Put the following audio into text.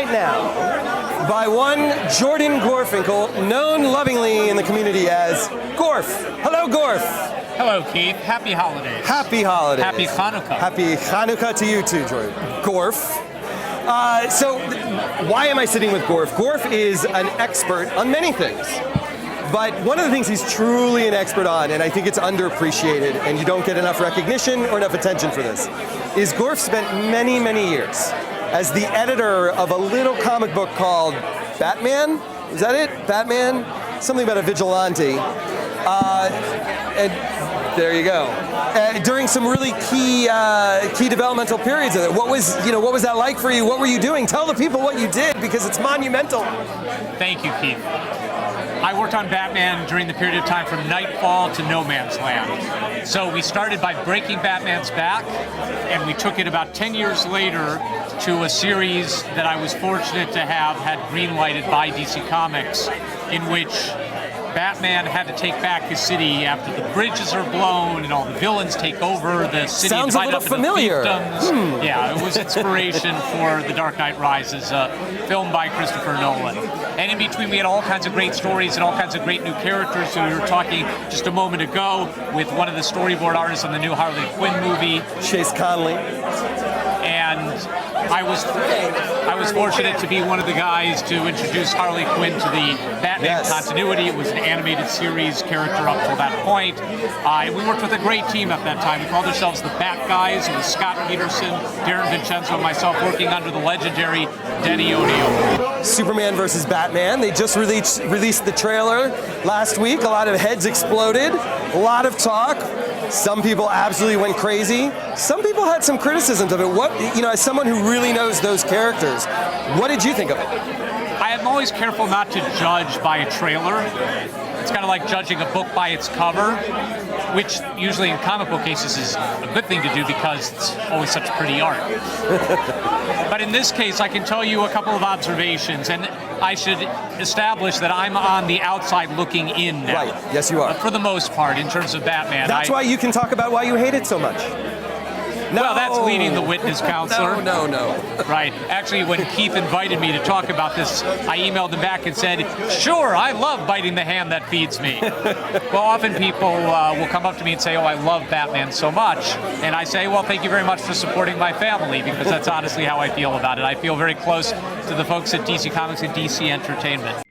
right now by one Jordan Gorfinkel, known lovingly in the community as Gorf. Hello, Gorf. Hello, Keith. Happy holidays. Happy holidays. Happy Hanukkah. Happy Hanukkah to you too, Jordan. Gorf. So why am I sitting with Gorf? Gorf is an expert on many things. But one of the things he's truly an expert on, and I think it's underappreciated, and you don't get enough recognition or enough attention for this, is Gorf spent many, many years as the editor of a little comic book called Batman? Is that it? Batman? Something about a vigilante. And there you go. During some really key developmental periods of it. What was that like for you? What were you doing? Tell the people what you did, because it's monumental. Thank you, Keith. I worked on Batman during the period of time from Knightfall to No Man's Land. So we started by breaking Batman's back, and we took it about 10 years later to a series that I was fortunate to have had green-lighted by DC Comics, in which Batman had to take back his city after the bridges are blown and all the villains take over the city. Sounds a little familiar. Yeah, it was inspiration for The Dark Knight Rises, a film by Christopher Nolan. And in between, we had all kinds of great stories and all kinds of great new characters. So we were talking just a moment ago with one of the storyboard artists on the new Harley Quinn movie, Chase Conley. And I was fortunate to be one of the guys to introduce Harley Quinn to the Batman continuity. It was an animated series character up till that point. We worked with a great team at that time. We called ourselves the Bat Guys. It was Scott Peterson, Darren, Vincenzo, and myself working under the legendary Denny O'Neil. Superman versus Batman. They just released the trailer last week. A lot of heads exploded. A lot of talk. Some people absolutely went crazy. Some people had some criticisms of it. As someone who really knows those characters, what did you think of it? I am always careful not to judge by a trailer. It's kind of like judging a book by its cover, which usually in comic book cases is a good thing to do because it's always such pretty art. But in this case, I can tell you a couple of observations, and I should establish that I'm on the outside looking in now. Right, yes you are. For the most part, in terms of Batman. That's why you can talk about why you hate it so much. No. Well, that's leading the witness counselor. No. Right. Actually, when Keith invited me to talk about this, I emailed him back and said, sure, I love biting the hand that feeds me. Well, often people will come up to me and say, oh, I love Batman so much. And I say, well, thank you very much for supporting my family, because that's honestly how I feel about it. I feel very close to the folks at DC Comics and DC Entertainment.